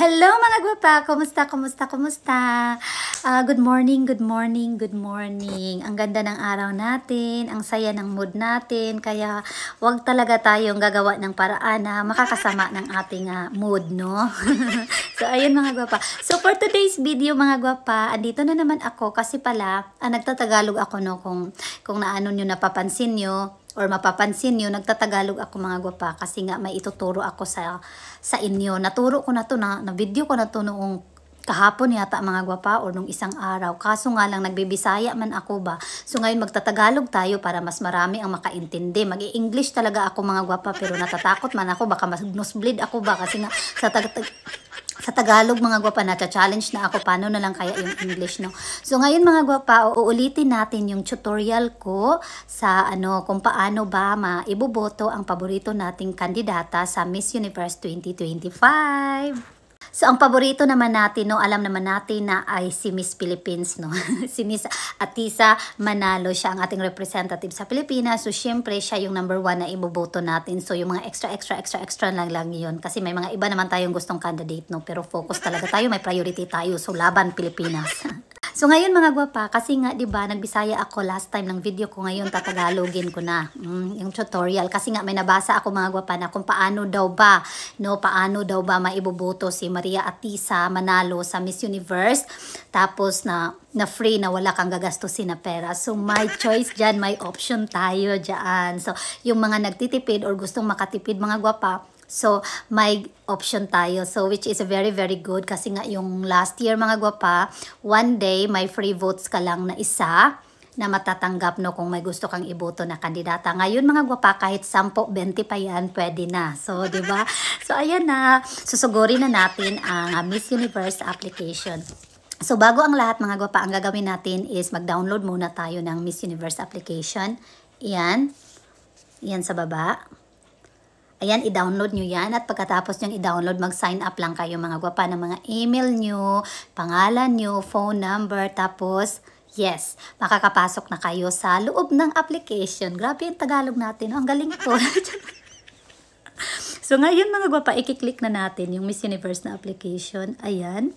Hello mga gwapa! Kumusta? Good morning, good morning, good morning. Ang ganda ng araw natin, ang saya ng mood natin, kaya wag talaga tayong gagawa ng paraan na makakasama ng ating mood, no? So, ayun mga gwapa. So, for today's video mga gwapa, andito na naman ako kasi pala, nagtatagalog ako, no? Kung naano nyo, napapansin nyo, or mapapansin nyo, nagtatagalog ako mga gwapa kasi nga may ituturo ako sa inyo. Naturo ko na to, na video ko na to noong kahapon yata mga gwapa or nung isang araw. Kaso nga lang nagbibisaya man ako ba. So ngayon magtatagalog tayo para mas marami ang makaintindi. Mag-i-English talaga ako mga gwapa pero natatakot man ako baka mas-nosebleed ako ba kasi nga sa Tagalog mga gwapa na-challenge na ako paano na lang kaya yung English, no. So ngayon mga gwapa, uulitin natin yung tutorial ko sa kung paano ba maiboboto ang paborito nating kandidata sa Miss Universe 2025. So, ang paborito naman natin, no, alam naman natin na ay si Miss Philippines, no. Si Miss Atisa Manalo, siya ang ating representative sa Pilipinas. So, syempre, siya yung number 1 na iboboto natin. So, yung mga extra lang yun. Kasi may mga iba naman tayong gustong candidate, no. Pero focus talaga tayo, may priority tayo. So, laban Pilipinas. So ngayon mga gwapa, kasi nga 'di ba nagbisaya ako last time ng video ko, ngayon tatagalogin ko na yung tutorial kasi nga may nabasa ako mga gwapa na kung paano daw ba maiboboto si Maria Atisa Manalo sa Miss Universe, tapos na free, na wala kang gagastusin na pera. So my choice diyan, may option tayo diyan. So yung mga nagtitipid or gustong makatipid mga gwapa, so, may option tayo. So, which is very, very good. Kasi nga, yung last year, mga gwapa, one day, may free votes ka lang na isa na matatanggap, no, kung may gusto kang iboto na kandidata. Ngayon, mga gwapa, kahit 10, 20 pa yan, pwede na. So, di ba? So, ayan na. Susugurin na natin ang Miss Universe application. So, bago ang lahat, mga gwapa, ang gagawin natin is mag-download muna tayo ng Miss Universe application. Iyan. Iyan sa baba. Ayan, i-download nyo yan. At pagkatapos nyo i-download, mag-sign up lang kayo mga gwapa ng mga email nyo, pangalan nyo, phone number, tapos, yes, makakapasok na kayo sa loob ng application. Grabe yung Tagalog natin. Ang galing ko. So, ngayon mga gwapa, i-click na natin yung Miss Universe na application. Ayan.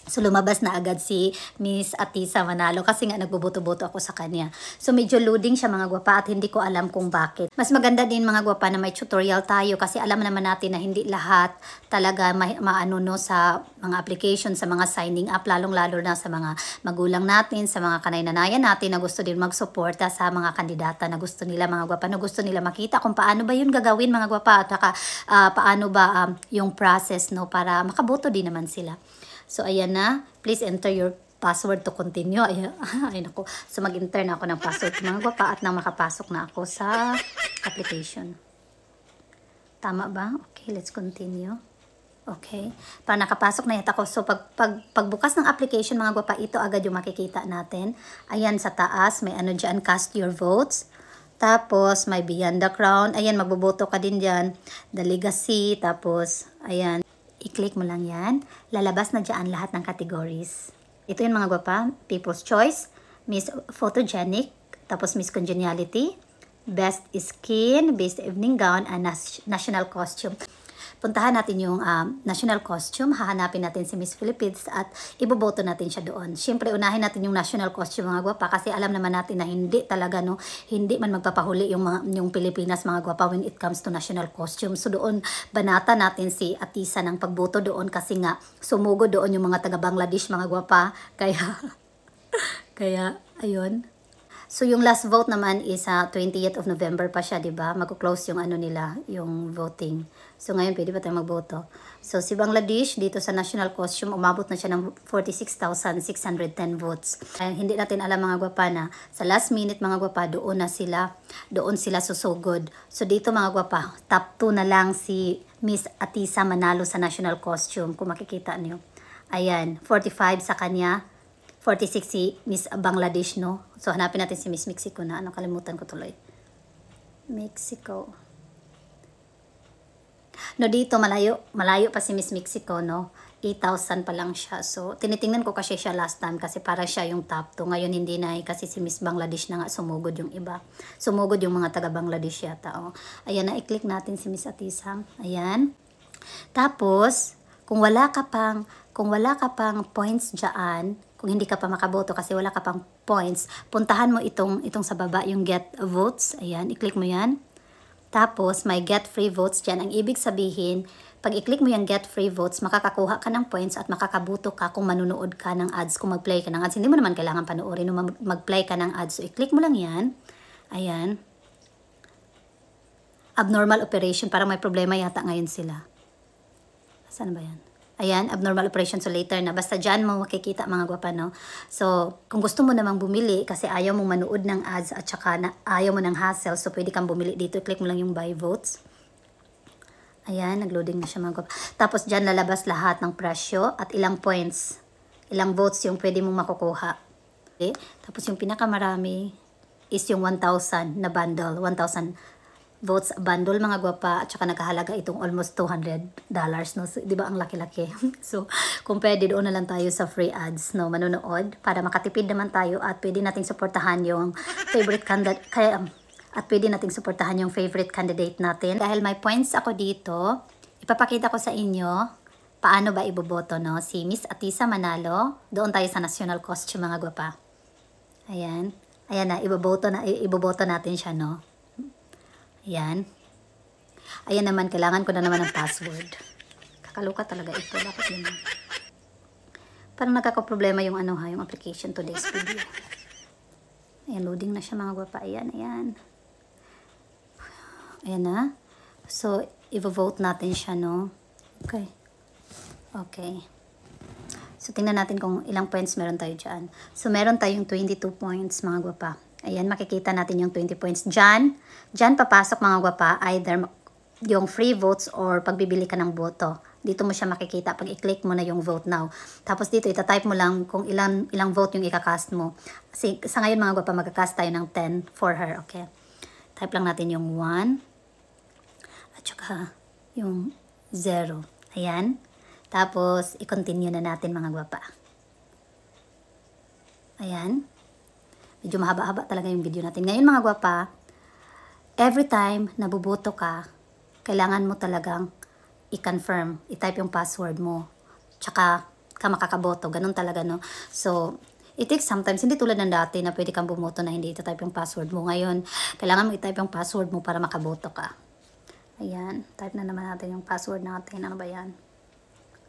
So, lumabas na agad si Miss Atisa Manalo kasi nga nagbubuto-buto ako sa kanya. So, medyo loading siya mga gwapa at hindi ko alam kung bakit. Mas maganda din mga gwapa na may tutorial tayo kasi alam naman natin na hindi lahat talaga maano no sa mga application, sa mga signing up, lalong-lalo na sa mga magulang natin, sa mga kanay-nanayan natin na gusto din magsuporta sa mga kandidata na gusto nila mga gwapa, na gusto nila makita kung paano ba yun gagawin mga gwapa at saka paano ba yung process, no, para makaboto din naman sila. So, ayan na. Please enter your password to continue. Ayan, ay naku. So, mag-enter na ako ng password mga gwapa at nang makapasok na ako sa application. Tama ba? Okay, let's continue. Okay. Para nakapasok na yata ako. So, pagbukas ng application mga gwapa, ito agad yung makikita natin. Ayan, sa taas, may ano dyan, cast your votes. Tapos, may Beyond the Crown. Ayan, magboboto ka din dyan. The Legacy. Tapos, ayan. I-click mo lang yan. Lalabas na dyan lahat ng categories. Ito yung mga gwapa. People's Choice, Miss Photogenic, tapos Miss Congeniality, Best Skin, Best Evening Gown, and National Costume. Puntahan natin yung national costume, hahanapin natin si Miss Philippines at iboboto natin siya doon. Siyempre, unahin natin yung national costume mga gwapa kasi alam naman natin na hindi talaga, no, hindi man magpapahuli yung Pilipinas mga gwapa when it comes to national costume. So doon, banata natin si Atisa ng pagboto doon kasi nga sumugo doon yung mga taga Bangladesh mga gwapa. Kaya, ayun. So, yung last vote naman is 20th of November pa siya, diba? Mag-close yung nila, yung voting. So, ngayon, pwede pa tayo magboto. So, si Bangladesh, dito sa national costume, umabot na siya ng 46,610 votes. Hindi natin alam mga gwapa na sa last minute mga gwapa, doon sila susugod. So, dito mga gwapa, top 2 na lang si Miss Atisa Manalo sa national costume. Kung makikita niyo. Ayan, 45 sa kanya. 46 si Miss Bangladesh, no? So, hanapin natin si Miss Mexico na. Kalimutan ko tuloy. Mexico. No, dito, malayo pa si Miss Mexico, no? 8,000 pa lang siya. So, tinitingnan ko kasi siya last time kasi para siya yung top 2. Ngayon, hindi na kasi si Miss Bangladesh na nga sumugod yung iba. Sumugod yung mga taga Bangladesh yata, oh. Ayan na, i-click natin si Miss Atisa. Ayan. Tapos, kung wala ka pang points diyan, kung hindi ka pa makaboto kasi wala ka pang points, puntahan mo itong sa baba, yung get votes. Ayan, i-click mo yan. Tapos, may get free votes dyan. Ang ibig sabihin, pag i-click mo yung get free votes, makakakuha ka ng points at makakabuto ka kung manunood ka ng ads, kung mag-play ka ng ads. Hindi mo naman kailangan panoorin o mag-play ka ng ads. So, i-click mo lang yan. Ayan. Abnormal operation. Parang may problema yata ngayon sila. Saan ba yan? Ayan, abnormal operation. So, later na. Basta dyan mo makikita mga gwapa, no? So, kung gusto mo namang bumili, kasi ayaw mong manood ng ads at saka ayaw mo ng hassle, so pwede kang bumili dito. Click mo lang yung buy votes. Ayan, nag-loading na siya mga gwapa. Tapos, dyan lalabas lahat ng presyo at ilang points. Ilang votes yung pwede mong makukuha. Okay? Tapos, yung pinakamarami is yung 1,000 na bundle. 1,000 votes bundle mga gwapa, at saka nakahalaga itong almost $200, no? So, di ba ang laki-laki? So, kung pwede, doon na lang tayo sa free ads, no? Manonood, para makatipid naman tayo at pwede nating suportahan yung favorite candidate, at pwede nating suportahan yung favorite candidate natin. Dahil may points ako dito, ipapakita ko sa inyo paano ba iboboto, no? Si Miss Atisa Manalo, doon tayo sa national costume mga gwapa. Ayan. Ayan na, iboboto natin siya, no? Ayan. Ayan naman, kailangan ko na naman ng password. Kakaluka talaga ito. Bakit yun? Parang nagkakaproblema yung yung application today's video. Ayan, loading na siya mga gwapa. Ayan, ayan. Ayan na. So, i-vote natin siya, no? Okay. Okay. So, tingnan natin kung ilang points meron tayo dyan. So, meron tayong 22 points mga gwapa. Ayan, makikita natin yung 20 points. Diyan papasok mga gwapa, either yung free votes or pagbibili ka ng boto. Dito mo siya makikita pag i-click mo na yung vote now. Tapos dito, itatype mo lang kung ilang vote yung ikakast mo. Kasi sa ngayon mga gwapa, magkakast tayo ng 10 for her, okay? Type lang natin yung 1 at saka yung 0. Ayan. Tapos, i-continue na natin mga gwapa. Ayan. Medyo mahaba-haba talaga yung video natin. Ngayon mga gwapa, every time nabuboto ka, kailangan mo talagang i-confirm, i-type yung password mo. Tsaka ka makakaboto. Ganun talaga, no? So, it takes sometimes, hindi tulad ng dati na pwede kang bumoto na hindi ito-type yung password mo. Ngayon, kailangan mo i-type yung password mo para makaboto ka. Ayan. Type na naman natin yung password natin. Ano ba yan?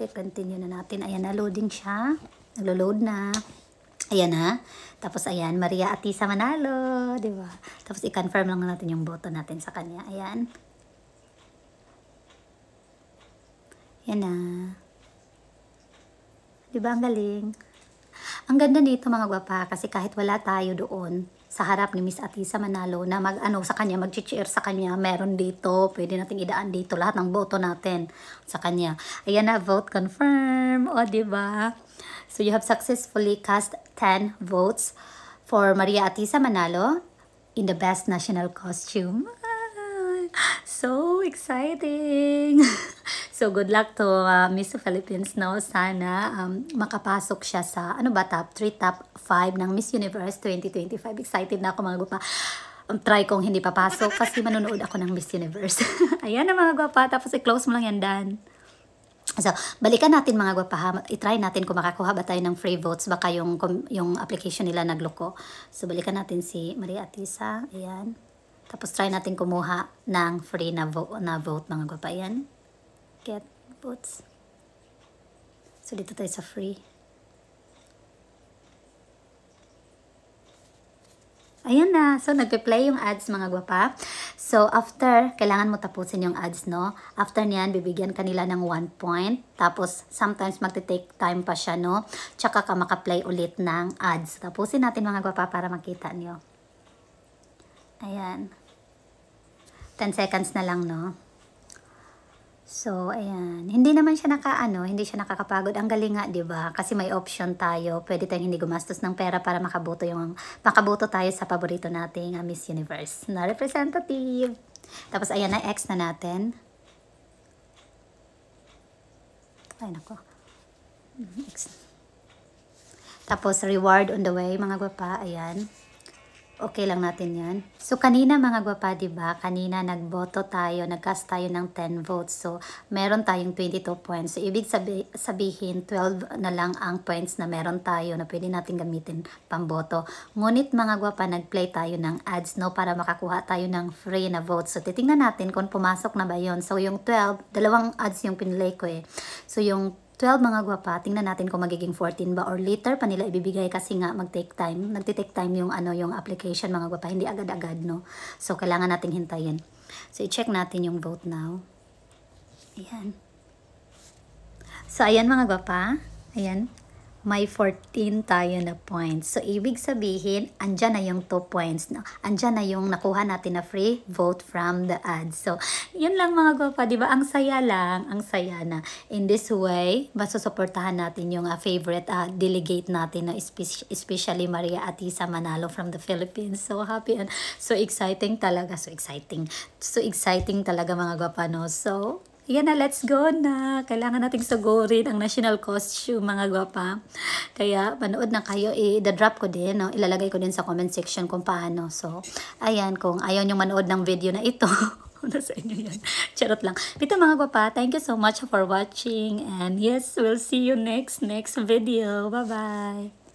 I-continue na natin. Ayan na, loading siya. Naglo-load na. Ayan na. Tapos ayan, Maria Atisa Manalo, di ba? Tapos i-confirm lang natin yung boto natin sa kanya. Ayan. Ayan na. Di ba ang galing? Ang ganda nito mga gwapa kasi kahit wala tayo doon sa harap ni Miss Atisa Manalo na sa kanya, mag-cheer sa kanya, meron dito, pwede nating idaan dito lahat ng boto natin sa kanya. Ayan na, vote confirm. O, di ba? So, you have successfully cast 10 votes for Maria Atisa Manalo in the best national costume. So exciting! So, good luck to Miss Philippines, no? Sana makapasok siya sa, top 3, top 5 ng Miss Universe 2025. Excited na ako mga gupa. Try kong hindi papasok kasi manonood ako ng Miss Universe. Ayan na mga gupa. Tapos i-close mo lang yan, Dan. So, balikan natin mga gwapa ha. I-try natin kung makakuha ba tayo ng free votes. Baka yung application nila nagloko. So, balikan natin si Maria Atisa. Ayan. Tapos, try natin kumuha ng free na vote mga gwapa. Ayan. Get votes. So, dito tayo sa free. Ayan na. So, nagpe-play yung ads mga gwapa. So, after, kailangan mo tapusin yung ads, no? After niyan, bibigyan kanila ng 1 point. Tapos, sometimes magte-take time pa siya, no? Tsaka ka makaplay ulit ng ads. Tapusin natin mga gwapa para makita nyo. Ayan. 10 seconds na lang, no? So, ayan. Hindi naman siya hindi siya nakakapagod. Ang galing nga, 'di ba? Kasi may option tayo. Pwede tayong hindi gumastos ng pera para makaboto tayo sa paborito nating Miss Universe na representative. Tapos ayan na, X na natin. Ay nako. X. Tapos reward on the way, mga gwapa. Ayan. Okay lang natin yan. So, kanina mga gwapa, diba? Kanina nagboto tayo, nagcast tayo ng 10 votes. So, meron tayong 22 points. So, ibig sabihin, 12 na lang ang points na meron tayo na pwede natin gamitin pamboto. Ngunit mga gwapa, nag-play tayo ng ads, no? Para makakuha tayo ng free na votes. So, titingnan natin kung pumasok na ba yon. So, yung 12, dalawang ads yung pinlay ko eh. So, yung 12 mga gwapa, tingnan natin kung magiging 14 ba or later pa nila ibibigay kasi nga mag-take time. Nagti-take time yung yung application mga gwapa, hindi agad-agad no. So kailangan nating hintayin. So i-check natin yung vote now. Ayan. So ayan mga gwapa, ayan. May 14 tayo na points. So, ibig sabihin, andyan na yung 2 points. No? Andyan na yung nakuha natin na free vote from the ads. So, yun lang mga gwapa, di ba? Ang saya lang, ang saya na. In this way, masusuportahan natin yung favorite delegate natin na especially Maria Atisa Manalo from the Philippines. So, happy and so exciting talaga. So exciting. So exciting talaga mga gwapa, no? So, yan na, let's go na. Kailangan nating sugurin ang national costume, mga gwapa. Kaya, panood na kayo. I-drop ko din, no? Ilalagay ko din sa comment section kung paano. So, ayan, kung ayaw nyo manood ng video na ito, nasa inyo yan. Charot lang. Ito mga gwapa, thank you so much for watching. And yes, we'll see you next video. Bye-bye.